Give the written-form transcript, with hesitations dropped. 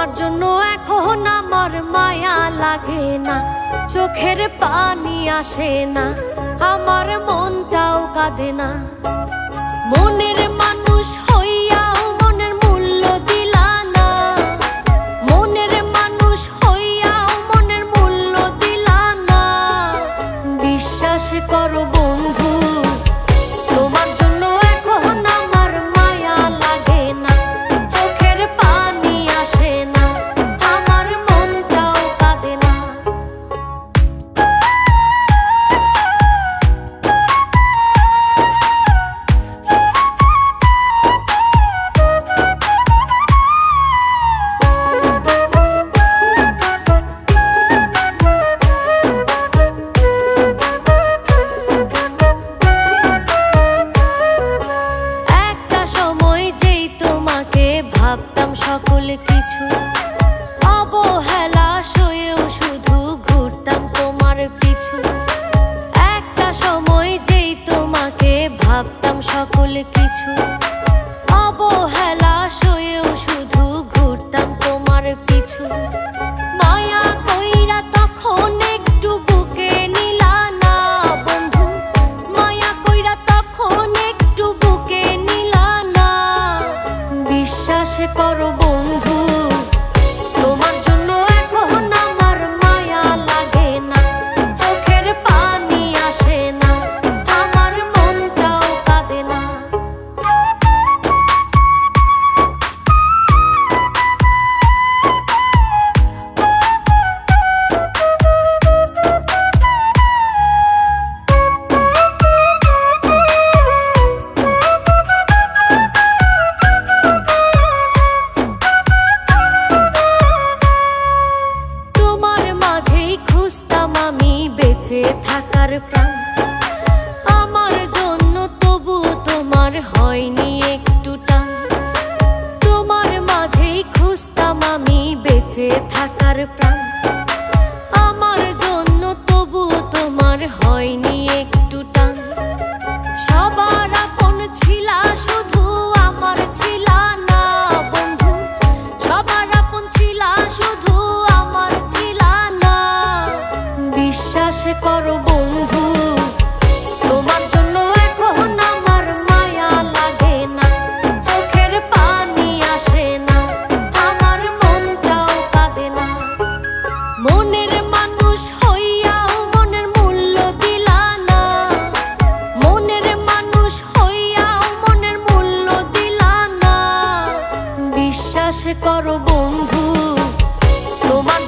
তোমার জন্য এখন আমার মায়া লাগে না, চোখের পানি আসে না, আমার মনটাও কাঁদে না। মনের মানুষ হইয়াও মনের মূল্য দিলা না, মনের মানুষ হইয়াও মনের মূল্য দিলা না। বিশ্বাস করো বন্ধু, তোমার জন্য এখন আমার মায়া লাগে না, চোখের পানি আসে না, আমার মনটাও কাঁদে না। ভাবতাম সকল কিছু, অবহেলা সয়েও শুধু ঘুরতাম তোমার পিছু। একটা সময় যেই তোমাকে ভাবতাম সকল কিছু, অবহেলা সয়েও শুধু ঘুরতাম তোমার পিছু। মায়া কইরা তখন একটু বুকে নিলা না বন্ধু, মায়া কইরা তখন একটু বুকে নিলা না। বিশ্বাস করো বন্ধু, তোমার জন্য এখন আমার মায়া লাগে না, চোখের পানি আসে না, আমার মনটাও কাঁদে না। খুঁজতাম আমি বেঁচে থাকার প্রাণ, আমার জন্য তবু তোমার হয়নি একটু টান। তোমার মাঝেই খুঁজতাম আমি বেঁচে থাকার প্রাণ, আমার জন্য তবু তোমার হয়নি একটু টান। সবার আপন ছিলা শুধু আমার ছিলা না বন্ধু, সবার আপন ছিলা শুধু আমার ছিলা না। বিশ্বাস করো বন্ধু, তোমার জন্য এখন আমার মায়া লাগে না, চোখের পানি আসে না, আমার মনটাও কাঁদে না। মনের মানুষ হইয়াও মনের মূল্য দিলা না, মনের মানুষ হইয়াও মনের মূল্য দিলা না। বিশ্বাস করো বন্ধু, তোমার